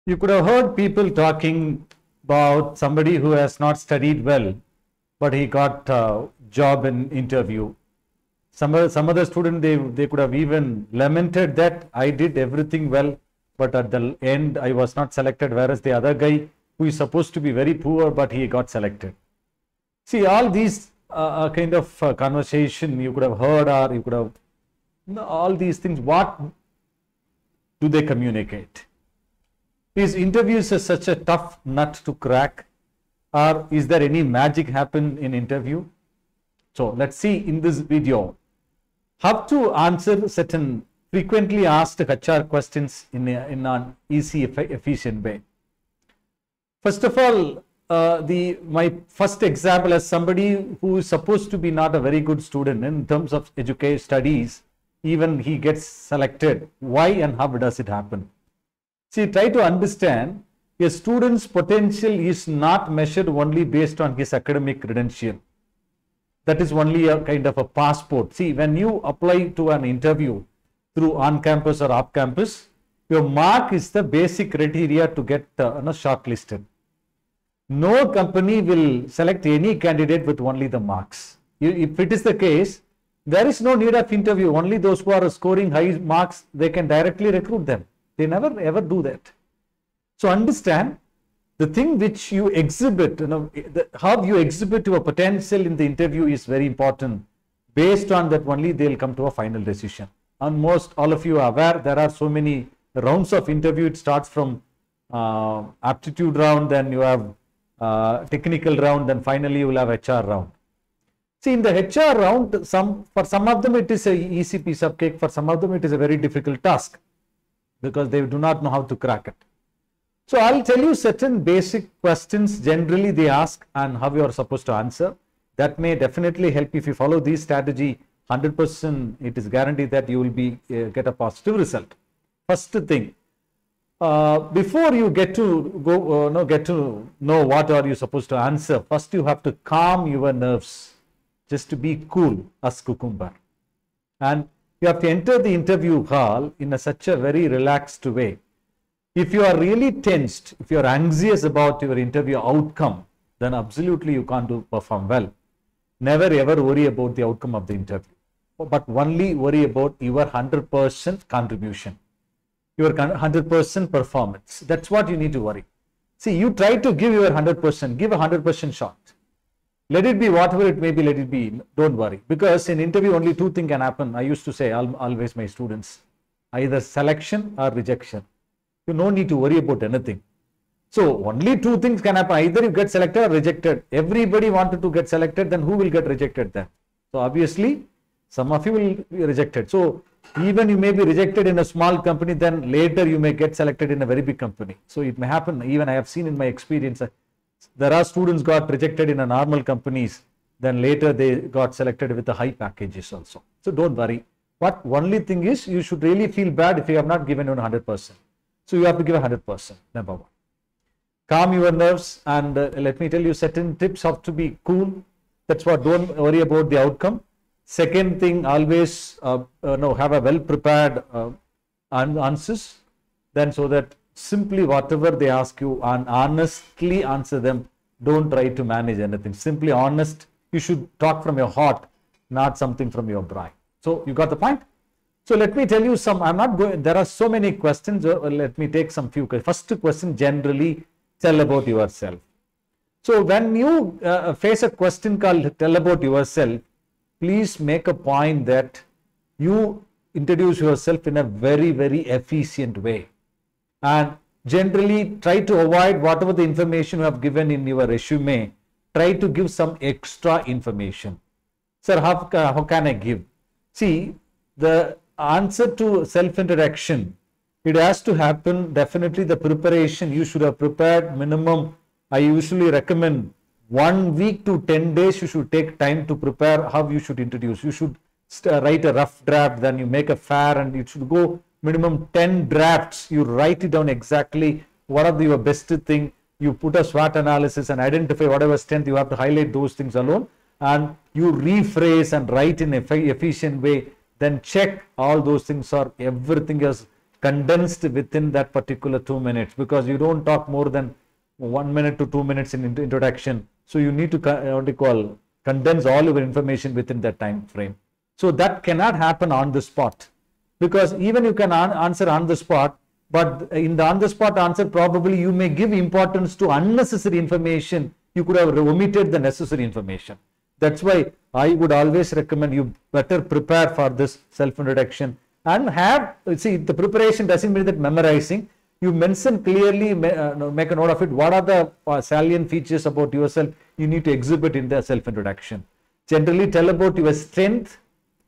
You could have heard people talking about somebody who has not studied well, but he got a job in interview. Some other student, they could have even lamented that I did everything well, but at the end I was not selected, whereas the other guy who is supposed to be very poor, but he got selected. See, all these kind of conversation you could have heard, or you could have, all these things, what do they communicate? Is interviews such a tough nut to crack, or is there any magic happen in interview? So let's see in this video how to answer certain frequently asked HR questions in an easy, efficient way. First of all, my first example as somebody who is supposed to be not a very good student in terms of education studies, even he gets selected. Why and how does it happen? See, try to understand a student's potential is not measured only based on his academic credential. That is only a kind of a passport. See, when you apply to an interview through on-campus or off-campus, your mark is the basic criteria to get shortlisted. No company will select any candidate with only the marks. If it is the case, there is no need of interview. Only those who are scoring high marks, they can directly recruit them. They never ever do that. So understand the thing which you exhibit, how you exhibit your potential in the interview is very important. Based on that only they will come to a final decision. And most all of you are aware there are so many rounds of interview. It starts from aptitude round, then you have technical round, then finally you will have HR round. See, in the HR round, for some of them it is an easy piece of cake. For some of them it is a very difficult task, because they do not know how to crack it. So I'll tell you certain basic questions generally they ask and how you are supposed to answer. That may definitely help. If you follow this strategy, 100% it is guaranteed that you will be get a positive result. First thing, before you get to know what are you supposed to answer, first you have to calm your nerves, just to be cool as cucumber. And you have to enter the interview hall in such a very relaxed way. If you are really tensed, if you are anxious about your interview outcome, then absolutely you can't perform well. Never ever worry about the outcome of the interview, but only worry about your 100% contribution, your 100% performance. That's what you need to worry. See, you try to give your 100%, give a 100% shot. Let it be whatever it may be, let it be. Don't worry. Because in interview, only two things can happen. I used to say always my students, either selection or rejection. You no need to worry about anything. So only two things can happen. Either you get selected or rejected. Everybody wanted to get selected, then who will get rejected then? So obviously, some of you will be rejected. So even you may be rejected in a small company, then later you may get selected in a very big company. So it may happen. Even I have seen in my experience, there are students got rejected in a normal companies, then later they got selected with the high packages also. So don't worry. What only thing is, you should really feel bad if you have not given 100%. So you have to give 100%, number one. Calm your nerves, and let me tell you certain tips how to be cool. That's what, don't worry about the outcome. Second thing, always have a well prepared answers, then so that simply whatever they ask you and honestly answer them. Don't try to manage anything. Simply honest. You should talk from your heart, not something from your brain. So you got the point? So let me tell you some. I'm not going. There are so many questions. Let me take some few. First question, generally tell about yourself. So when you face a question called tell about yourself, please make a point that you introduce yourself in a very, very efficient way. And generally try to avoid whatever the information you have given in your resume. Try to give some extra information. Sir, how can I give? See, the answer to self-introduction, it has to happen. Definitely the preparation, you should have prepared minimum. I usually recommend 1 week to 10 days. You should take time to prepare how you should introduce. You should write a rough draft, then you make a fair, and it should go minimum 10 drafts. You write it down exactly what are your best thing. You put a SWOT analysis and identify whatever strength. You have to highlight those things alone, and you rephrase and write in an efficient way. Then check all those things, or everything is condensed within that particular 2 minutes, because you don't talk more than 1 minute to 2 minutes in introduction. So you need to what you call condense all your information within that time frame. So that cannot happen on the spot, because even you can answer on the spot, but in the on the spot answer probably you may give importance to unnecessary information. You could have omitted the necessary information. That's why I would always recommend you better prepare for this self-introduction and have, see, the preparation doesn't mean that memorizing. You mention clearly, make a note of it. What are the salient features about yourself you need to exhibit in the self-introduction? Generally tell about your strength,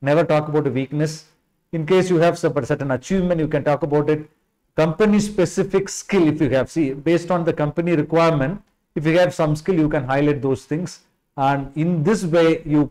never talk about a weakness. In case you have some certain achievement, you can talk about it. Company specific skill, if you have, see, based on the company requirement, if you have some skill, you can highlight those things. And in this way, you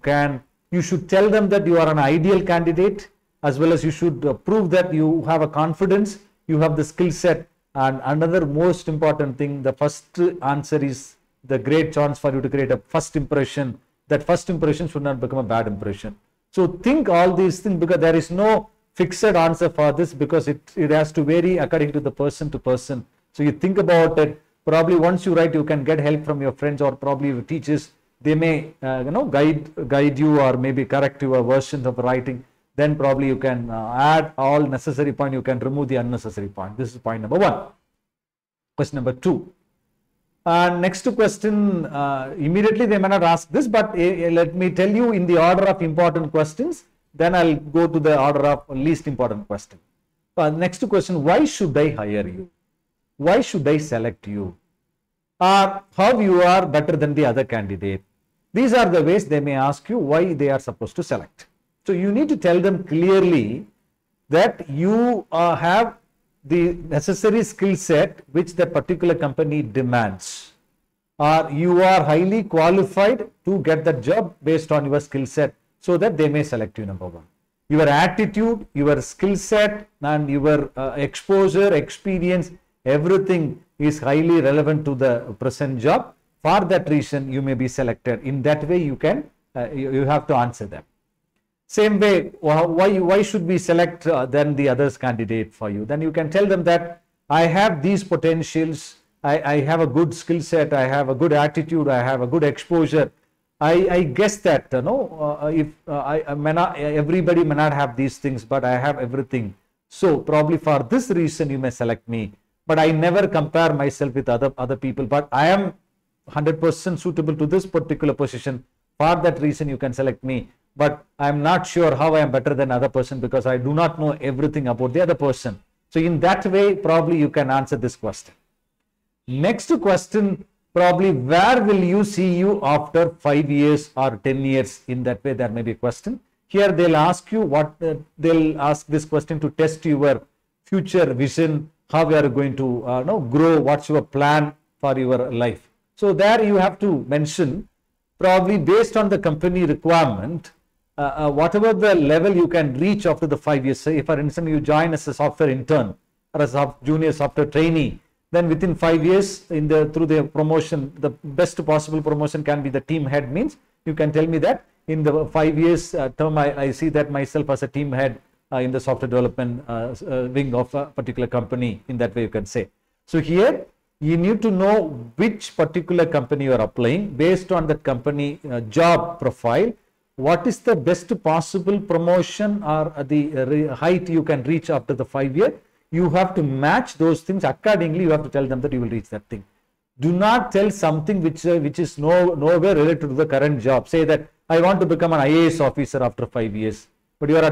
should tell them that you are an ideal candidate, as well as you should prove that you have a confidence, you have the skill set. And another most important thing, the first answer is the great chance for you to create a first impression. That first impression should not become a bad impression. So think all these things, because there is no fixed answer for this, because it has to vary according to the person to person. So you think about it. Probably once you write, you can get help from your friends or probably your teachers. They may guide you or maybe correct your version of writing. Then probably you can add all necessary point. You can remove the unnecessary point. This is point number 1. Question number 2. Next question, immediately they may not ask this, but let me tell you in the order of important questions. Then I'll go to the order of least important question. Next question, why should I hire you? Why should I select you? Or how you are better than the other candidate? These are the ways they may ask you why they are supposed to select. So you need to tell them clearly that you have the necessary skill set which the particular company demands, or you are highly qualified to get that job based on your skill set, so that they may select you. Number 1, your attitude, your skill set and your exposure, experience, everything is highly relevant to the present job. For that reason, you may be selected. In that way, you can you have to answer them. Same way, why should we select then the others candidate for you? Then you can tell them that I have these potentials, I have a good skill set, I have a good attitude, I have a good exposure. I guess that if everybody may not have these things, but I have everything. So probably for this reason you may select me. But I never compare myself with other people. But I am 100% suitable to this particular position. For that reason you can select me. But I am not sure how I am better than other person, because I do not know everything about the other person. So in that way, probably you can answer this question. Next question, probably where will you see you after 5 years or 10 years? In that way, there may be a question. Here they'll ask you they'll ask this question to test your future vision, how you are going to grow, what's your plan for your life. So there you have to mention, probably based on the company requirement, whatever the level you can reach after the 5 years. Say, for instance, you join as a software intern or as a junior software trainee, then within 5 years through the promotion, the best possible promotion can be the team head. Means you can tell me that in the 5 years term, I see that myself as a team head in the software development wing of a particular company. In that way you can say. So here you need to know which particular company you are applying. Based on that company job profile, what is the best possible promotion or the height you can reach after the 5 year. You have to match those things accordingly. You have to tell them that you will reach that thing. Do not tell something which is nowhere related to the current job. Say that I want to become an IAS officer after 5 years. But you are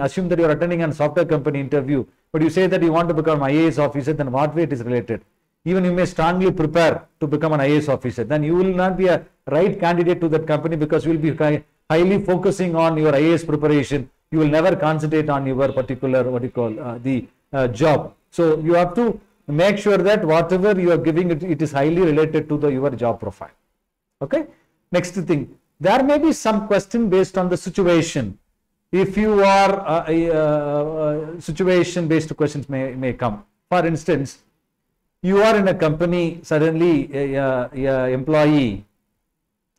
assume that you are attending a software company interview, but you say that you want to become an IAS officer, then what way it is related? Even you may strongly prepare to become an IAS officer, then you will not be a right candidate to that company, because you will be highly focusing on your IAS preparation. You will never concentrate on your particular, job. So you have to make sure that whatever you are giving, it is highly related to your job profile. Okay. Next thing, there may be some question based on the situation. If you are situation based questions may come. For instance, you are in a company, suddenly a employee,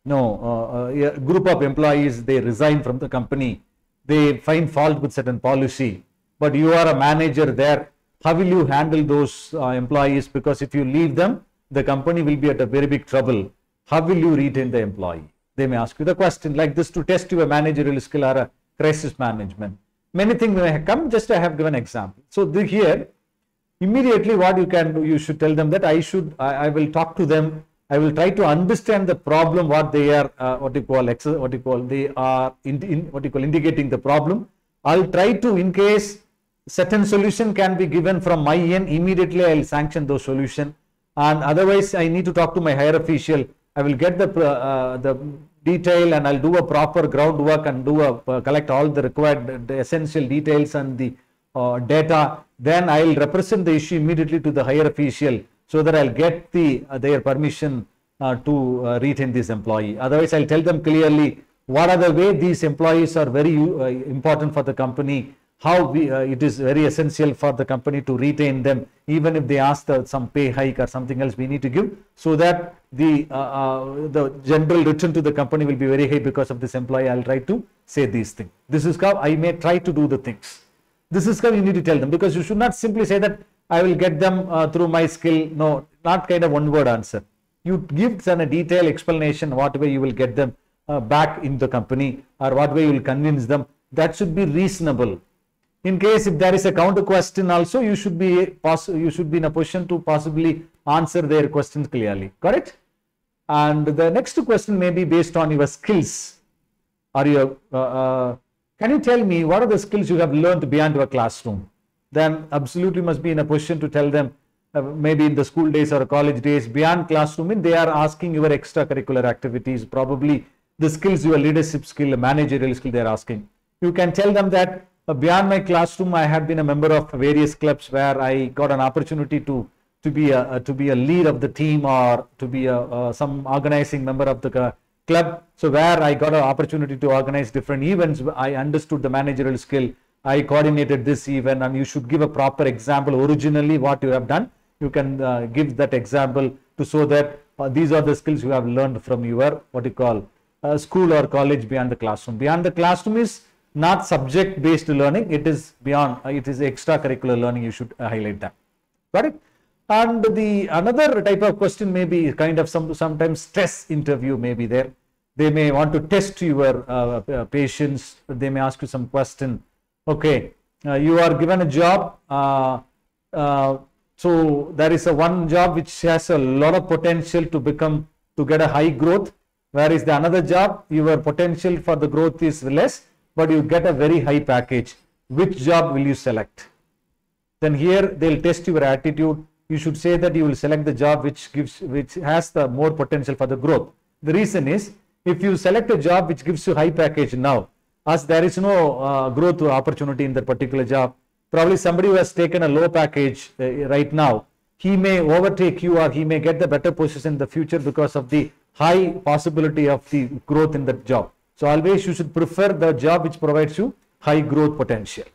a group of employees, they resign from the company, they find fault with certain policy, but you are a manager there, how will you handle those employees? Because if you leave them, the company will be at a very big trouble. How will you retain the employee? They may ask you the question like this to test your managerial skill or a crisis management. Many things may come, just I have given example. So here, immediately what you can do, you should tell them that I will talk to them. I will try to understand the problem, what they are, they are indicating the problem. I'll try to, in case certain solution can be given from my end, immediately I'll sanction those solution. And otherwise, I need to talk to my higher official. I will get the detail and I'll do a proper groundwork and collect all the required, the essential details and the data. Then I'll represent the issue immediately to the higher official so that I'll get their permission to retain this employee. Otherwise, I'll tell them clearly what are the way these employees are very important for the company, how it is very essential for the company to retain them, even if they ask some pay hike or something else we need to give, so that the general return to the company will be very high because of this employee. I'll try to say these things. This is how I may try to do the things. This is how you need to tell them, because you should not simply say that I will get them through my skill. No, not kind of one word answer. You give them a detailed explanation what way you will get them back in the company, or what way you will convince them. That should be reasonable. In case if there is a counter question also, you should be in a position to possibly answer their questions clearly. Correct? And the next question may be based on your skills. Can you tell me what are the skills you have learned beyond your classroom? Then absolutely must be in a position to tell them, maybe in the school days or college days, beyond classroom, and they are asking your extracurricular activities, probably the skills, your leadership skill, managerial skill they are asking. You can tell them that beyond my classroom, I have been a member of various clubs where I got an opportunity to be a lead of the team, or to be some organizing member of the club. So where I got an opportunity to organize different events, I understood the managerial skill. I coordinated this event, and you should give a proper example originally what you have done. You can give that example to show that these are the skills you have learned from your school or college beyond the classroom. Beyond the classroom is not subject based learning, it is beyond, it is extracurricular learning. You should highlight that. Got it? And the another type of question may be kind of sometimes stress interview may be there. They may want to test your patience. They may ask you some question. Okay, you are given a job. So there is one job which has a lot of potential to get a high growth, whereas the another job, your potential for the growth is less, but you get a very high package. Which job will you select? Then here they'll test your attitude. You should say that you will select the job which has the more potential for the growth. The reason is, if you select a job which gives you high package now, as there is no growth opportunity in that particular job, probably somebody who has taken a low package right now, he may overtake you, or he may get the better position in the future because of the high possibility of the growth in that job. So always you should prefer the job which provides you high growth potential.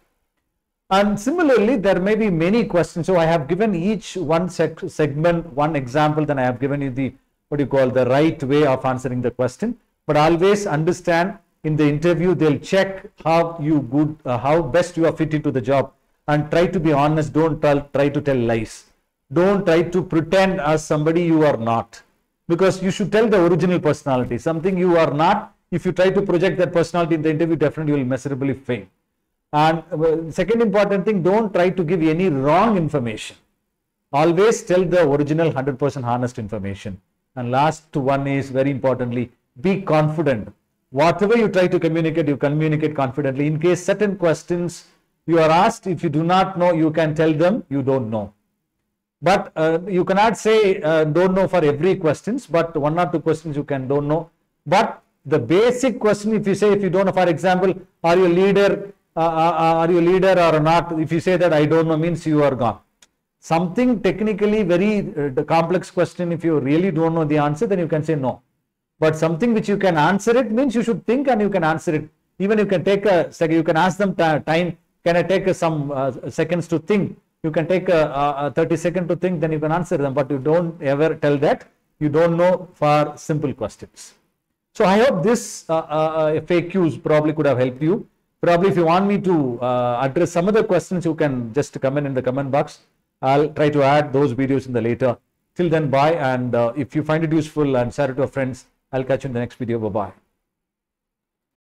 And similarly, there may be many questions. So I have given each one segment one example, then I have given you the the right way of answering the question. But always understand, in the interview they'll check how best you are fit into the job, and try to be honest. Don't try to tell lies. Don't try to pretend as somebody you are not, because you should tell the original personality. Something you are not, if you try to project that personality in the interview, definitely you will miserably fail. And second important thing, don't try to give any wrong information. Always tell the original 100% honest information. And last one is, very importantly, be confident. Whatever you try to communicate, you communicate confidently. In case certain questions you are asked, if you do not know, you can tell them you don't know. But you cannot say don't know for every questions, but one or two questions you can don't know. But the basic question, if you say, if you don't know, for example, are you a leader or not? If you say that I don't know, means you are gone. Something technically very complex question, if you really don't know the answer, then you can say no. But something which you can answer it means you should think and you can answer it. Even you can take a second, you can ask them time, can I take some seconds to think? You can take 30 seconds to think, then you can answer them. But you don't ever tell that you don't know for simple questions. So I hope this FAQs probably could have helped you. Probably if you want me to address some other questions, you can just comment in the comment box. I'll try to add those videos in the later. Till then, bye. And if you find it useful and share it to your friends, I'll catch you in the next video. Bye-bye.